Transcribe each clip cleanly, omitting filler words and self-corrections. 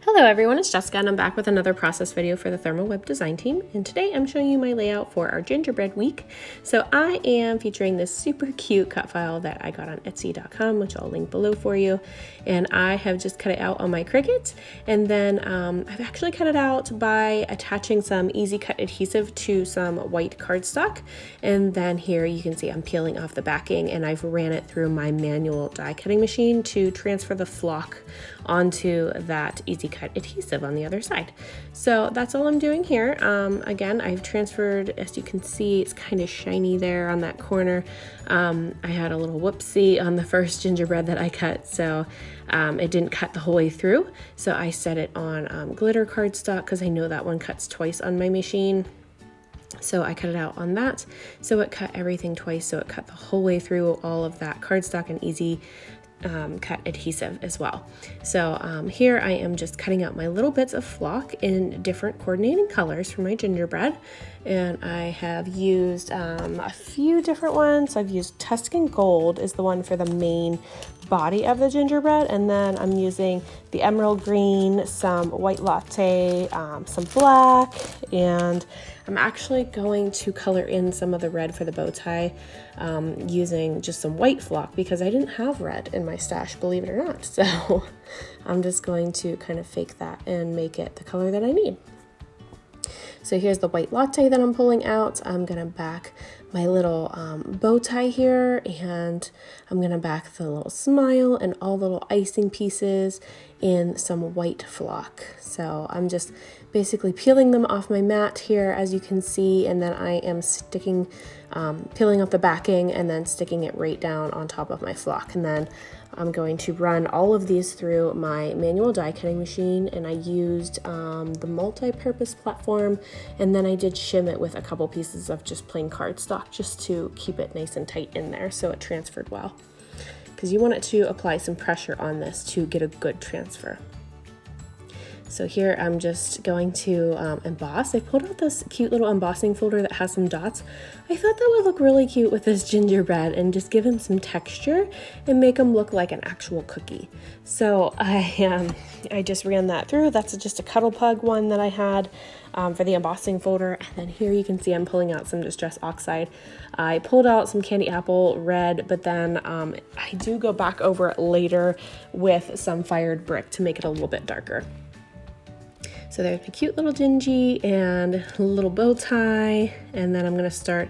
Hello everyone, it's Jessica and I'm back with another process video for the Thermoweb design team, and today I'm showing you my layout for our gingerbread week. So I am featuring this super cute cut file that I got on Etsy.com, which I'll link below for you, and I have just cut it out on my Cricut, and then I've actually cut it out by attaching some easy cut adhesive to some white cardstock, and then here you can see I'm peeling off the backing and I've ran it through my manual die cutting machine to transfer the flock onto that easy cut adhesive on the other side. So that's all I'm doing here. Again, I've transferred, as you can see, it's kind of shiny there on that corner. I had a little whoopsie on the first gingerbread that I cut, so it didn't cut the whole way through. So I set it on glitter cardstock because I know that one cuts twice on my machine. So I cut it out on that. So it cut everything twice. So it cut the whole way through all of that cardstock and easy cut adhesive as well. So here I am just cutting out my little bits of flock in different coordinating colors for my gingerbread, and I have used a few different ones. I've used Tuscan Gold is the one for the main body of the gingerbread, and then I'm using the emerald green, some white latte, some black, and I'm actually going to color in some of the red for the bow tie using just some white flock because I didn't have red in my stash, believe it or not. So I'm just going to kind of fake that and make it the color that I need. So here's the white latte that I'm pulling out. I'm gonna back my little bow tie here, and I'm gonna back the little smile and all the little icing pieces in some white flock. So I'm just basically peeling them off my mat here, as you can see, and then I am sticking, peeling up the backing and then sticking it right down on top of my flock. And then I'm going to run all of these through my manual die cutting machine, and I used the multi-purpose platform, and then I did shim it with a couple pieces of just plain cardstock just to keep it nice and tight in there so it transferred well, because you want it to apply some pressure on this to get a good transfer. So here I'm just going to emboss. I pulled out this cute little embossing folder that has some dots. I thought that would look really cute with this gingerbread and just give him some texture and make him look like an actual cookie. So I just ran that through. That's just a Cuddle Pug one that I had for the embossing folder. And then here you can see I'm pulling out some Distress Oxide. I pulled out some Candy Apple Red, but then I do go back over it later with some Fired Brick to make it a little bit darker. So there's a cute little gingy and a little bow tie, and then I'm going to start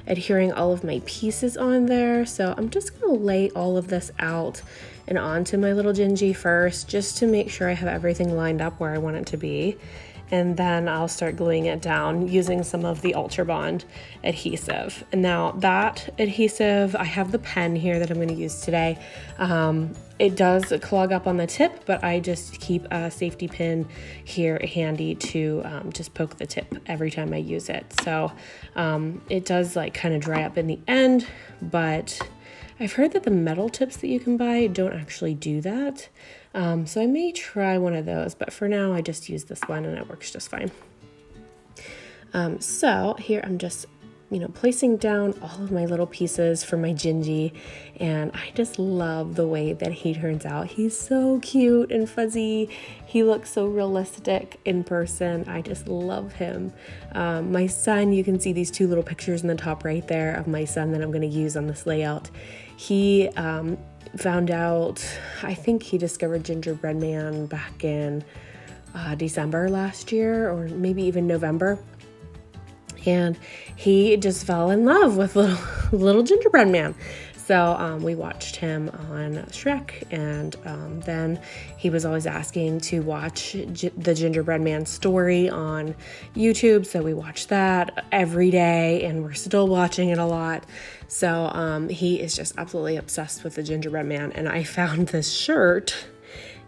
adhering all of my pieces on there. So I'm just going to lay all of this out and onto my little gingy first, just to make sure I have everything lined up where I want it to be. And then I'll start gluing it down using some of the Ultra Bond adhesive. And now that adhesive, I have the pen here that I'm going to use today. It does clog up on the tip, but I just keep a safety pin here handy to just poke the tip every time I use it. So it does like kind of dry up in the end, but I've heard that the metal tips that you can buy don't actually do that. So I may try one of those, but for now I just use this one and it works just fine. So here I'm just, placing down all of my little pieces for my Gingy, and I just love the way that he turns out. He's so cute and fuzzy. He looks so realistic in person. I just love him. My son, you can see these two little pictures in the top right there of my son that I'm going to use on this layout. He found out, I think he discovered Gingerbread Man back in December last year, or maybe even November. And he just fell in love with little Gingerbread Man. So we watched him on Shrek, and then he was always asking to watch the Gingerbread Man story on YouTube. So we watched that every day, and we're still watching it a lot. So he is just absolutely obsessed with the Gingerbread Man. And I found this shirt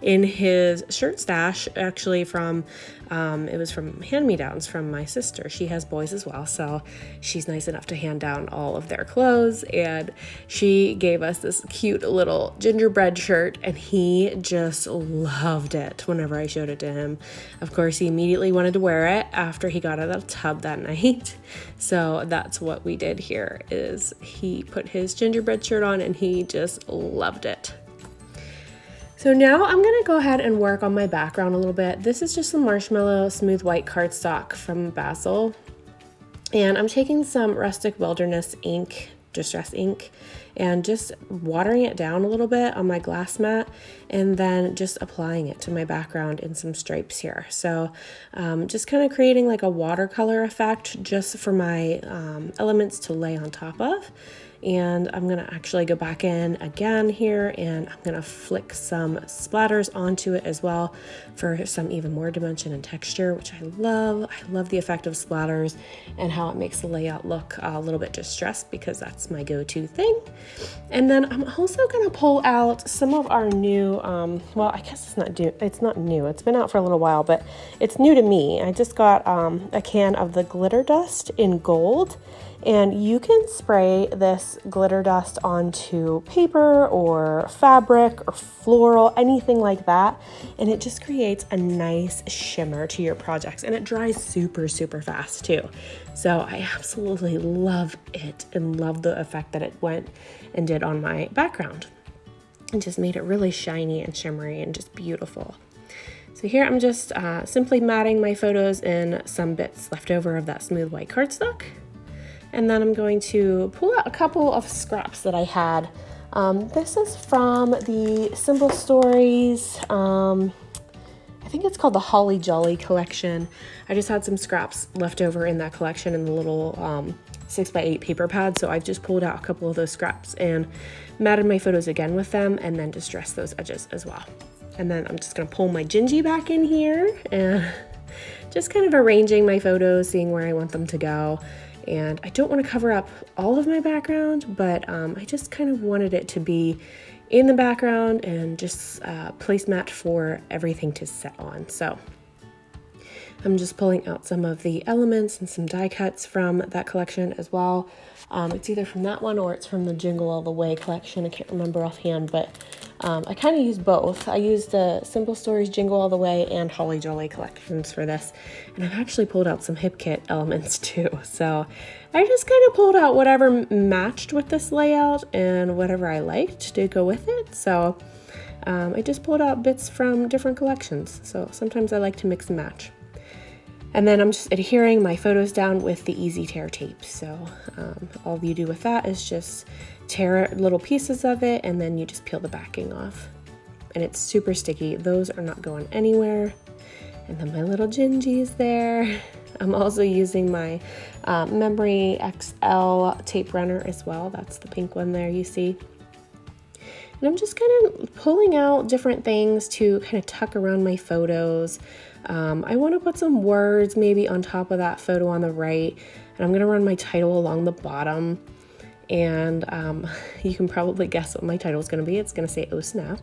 in his shirt stash, actually from, it was from hand-me-downs from my sister. She has boys as well, so she's nice enough to hand down all of their clothes, and she gave us this cute little gingerbread shirt, and he just loved it whenever I showed it to him. Of course, he immediately wanted to wear it after he got out of the tub that night, so that's what we did here, is he put his gingerbread shirt on, and he just loved it. So So now I'm gonna go ahead and work on my background a little bit. This is just some marshmallow smooth white cardstock from Bazzill. And I'm taking some Rustic Wilderness ink, distress ink, and just watering it down a little bit on my glass mat, and then just applying it to my background in some stripes here. So just kind of creating like a watercolor effect just for my elements to lay on top of. And I'm gonna actually go back in again here, and I'm gonna flick some splatters onto it as well for some even more dimension and texture, which I love. I love the effect of splatters and how it makes the layout look a little bit distressed, because that's my go-to thing. And then I'm also gonna pull out some of our new, well, I guess it's not new, it's been out for a little while, but it's new to me. I just got a can of the glitter dust in gold. And you can spray this glitter dust onto paper or fabric or floral, anything like that. And it just creates a nice shimmer to your projects. And it dries super, super fast too. So I absolutely love it and love the effect that it went and did on my background. It just made it really shiny and shimmery and just beautiful. So here I'm just simply matting my photos in some bits left over of that smooth white cardstock. And then I'm going to pull out a couple of scraps that I had. This is from the Simple Stories, I think it's called the Holly Jolly collection. I just had some scraps left over in that collection in the little 6x8 paper pad. So I've just pulled out a couple of those scraps and matted my photos again with them, and then distressed those edges as well. And then I'm just gonna pull my Gingy back in here and just kind of arranging my photos, seeing where I want them to go. And I don't want to cover up all of my background, but I just kind of wanted it to be in the background and just placemat for everything to set on. So I'm just pulling out some of the elements and some die cuts from that collection as well. It's either from that one or it's from the Jingle All the Way collection. I can't remember offhand, but I kind of used both. I used the Simple Stories Jingle All the Way and Holly Jolly collections for this. And I've actually pulled out some Hip Kit elements too. So I just kind of pulled out whatever matched with this layout and whatever I liked to go with it. So I just pulled out bits from different collections. So sometimes I like to mix and match. And then I'm just adhering my photos down with the Easy Tear tape. So all you do with that is just tear little pieces of it, and then you just peel the backing off. And it's super sticky. Those are not going anywhere. And then my little Gingy is there. I'm also using my Memory XL tape runner as well. That's the pink one there you see. And I'm just kind of pulling out different things to kind of tuck around my photos. I want to put some words maybe on top of that photo on the right, and I'm going to run my title along the bottom. And you can probably guess what my title is going to be. It's going to say "Oh Snap."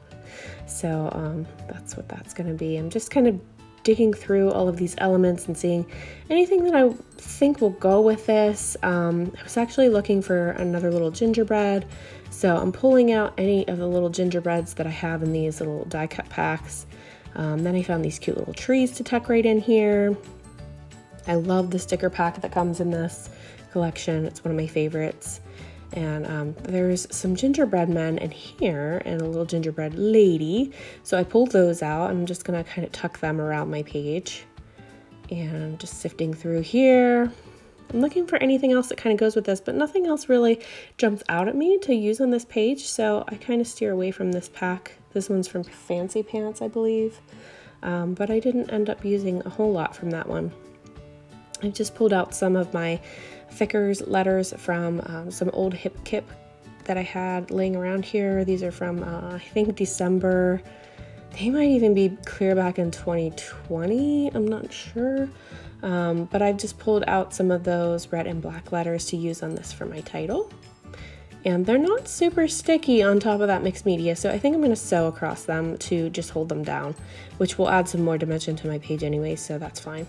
So that's what that's going to be. I'm just kind of digging through all of these elements and seeing anything that I think will go with this. I was actually looking for another little gingerbread, so I'm pulling out any of the little gingerbreads that I have in these little die cut packs. Then I found these cute little trees to tuck right in here. I love the sticker pack that comes in this collection. It's one of my favorites. And there's some gingerbread men in here and a little gingerbread lady. So I pulled those out, and I'm just gonna kind of tuck them around my page. And just sifting through here. I'm looking for anything else that kind of goes with this, but nothing else really jumps out at me to use on this page. So I kind of steer away from this pack. This one's from Fancy Pants, I believe. But I didn't end up using a whole lot from that one. I've just pulled out some of my thicker letters from some old Hip Kit that I had laying around here. These are from, I think, December. They might even be clear back in 2020. I'm not sure. But I've just pulled out some of those red and black letters to use on this for my title. And they're not super sticky on top of that mixed media, so I think I'm going to sew across them to just hold them down, which will add some more dimension to my page anyway, so that's fine.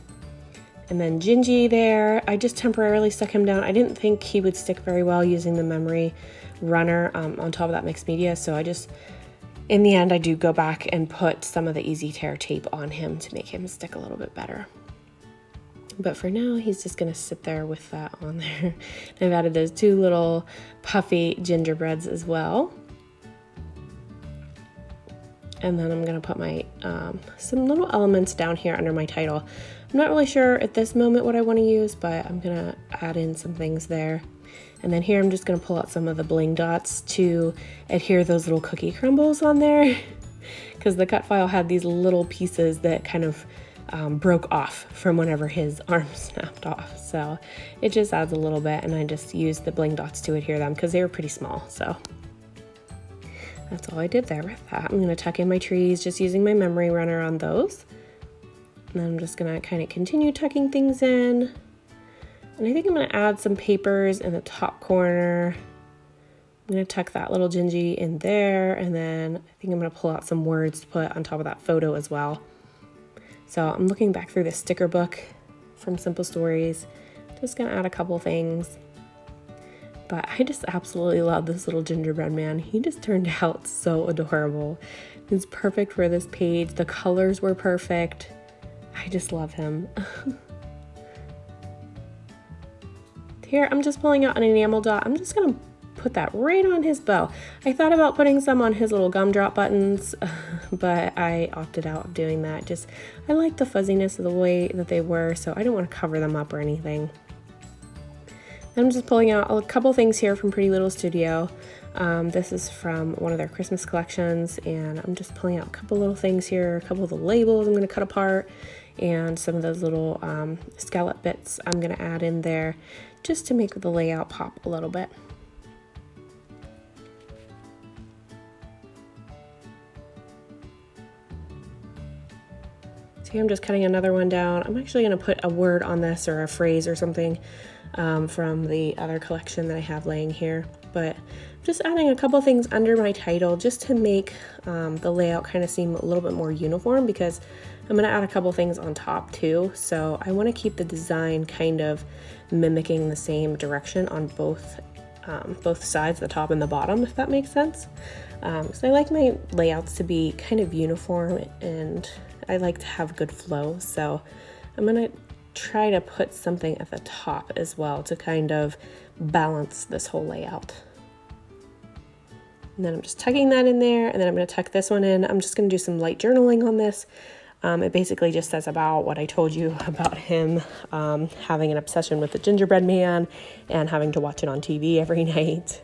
And then Gingy there, I just temporarily stuck him down. I didn't think he would stick very well using the memory runner on top of that mixed media, so I just, in the end, I do go back and put some of the Easy Tear tape on him to make him stick a little bit better. But for now, he's just gonna sit there with that on there. I've added those two little puffy gingerbreads as well. And then I'm gonna put my some little elements down here under my title. I'm not really sure at this moment what I want to use, but I'm gonna add in some things there. And then here I'm just gonna pull out some of the bling dots to adhere those little cookie crumbles on there, because the Cutfile had these little pieces that kind of broke off from whenever his arm snapped off. So it just adds a little bit, and I just used the bling dots to adhere them because they were pretty small. So that's all I did there with that. I'm gonna tuck in my trees, just using my memory runner on those. And then I'm just gonna kind of continue tucking things in. And I think I'm gonna add some papers in the top corner. I'm gonna tuck that little Gingy in there, and then I think I'm gonna pull out some words to put on top of that photo as well. So I'm looking back through this sticker book from Simple Stories. Just gonna add a couple things. But I just absolutely love this little gingerbread man. He just turned out so adorable. He's perfect for this page. The colors were perfect. I just love him. Here, I'm just pulling out an enamel dot. I'm just gonna put that right on his bow. I thought about putting some on his little gumdrop buttons, but I opted out of doing that. Just, I like the fuzziness of the way that they were, so I don't want to cover them up or anything. I'm just pulling out a couple things here from Pretty Little Studio. This is from one of their Christmas collections, and I'm just pulling out a couple little things here, a couple of the labels I'm going to cut apart, and some of those little scallop bits I'm going to add in there just to make the layout pop a little bit. So here I'm just cutting another one down. I'm actually going to put a word on this, or a phrase or something, from the other collection that I have laying here. But I'm just adding a couple things under my title just to make the layout kind of seem a little bit more uniform, because I'm going to add a couple things on top too. So I want to keep the design kind of mimicking the same direction on both sides, the top and the bottom, if that makes sense. So I like my layouts to be kind of uniform, and I like to have good flow. So I'm going to try to put something at the top as well to kind of balance this whole layout. And then I'm just tucking that in there, and then I'm going to tuck this one in. I'm just going to do some light journaling on this. It basically just says about what I told you about him having an obsession with the gingerbread man and having to watch it on TV every night.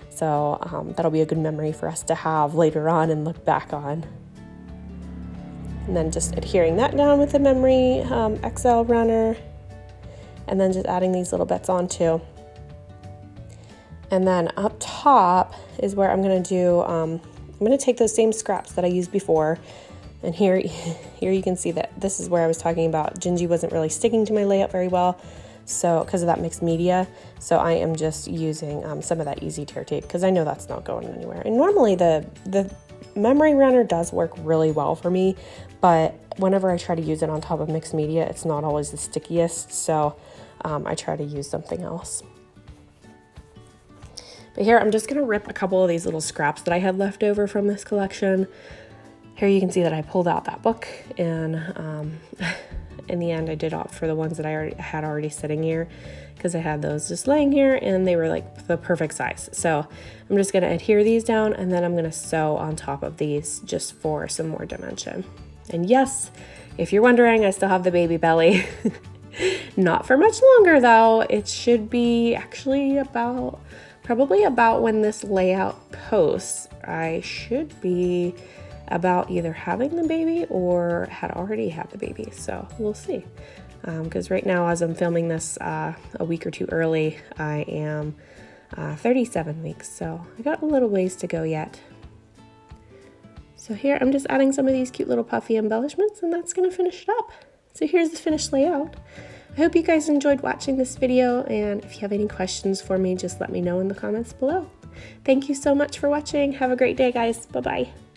So that'll be a good memory for us to have later on and look back on. And then just adhering that down with the memory XL runner, and then just adding these little bits on too. And then up top is where I'm going to do, I'm going to take those same scraps that I used before, and here you can see that this is where I was talking about Gingy wasn't really sticking to my layout very well, so because of that mixed media. So I am just using some of that easy tear tape, because I know that's not going anywhere. And normally the memory runner does work really well for me, but whenever I try to use it on top of mixed media, it's not always the stickiest, so I try to use something else. But here I'm just going to rip a couple of these little scraps that I had left over from this collection. Here you can see that I pulled out that book, and in the end I did opt for the ones that I had already sitting here, because I had those just laying here and they were like the perfect size. So I'm just going to adhere these down, and then I'm going to sew on top of these just for some more dimension. And yes, if you're wondering, I still have the baby belly. Not for much longer though. It should be actually probably about when this layout posts. I should be about either having the baby or had already had the baby, so we'll see. Because right now, as I'm filming this a week or two early, I am 37 weeks, so I got a little ways to go yet. So here I'm just adding some of these cute little puffy embellishments, and that's going to finish it up. So here's the finished layout. I hope you guys enjoyed watching this video, and if you have any questions for me, just let me know in the comments below. Thank you so much for watching. Have a great day, guys. Bye-bye.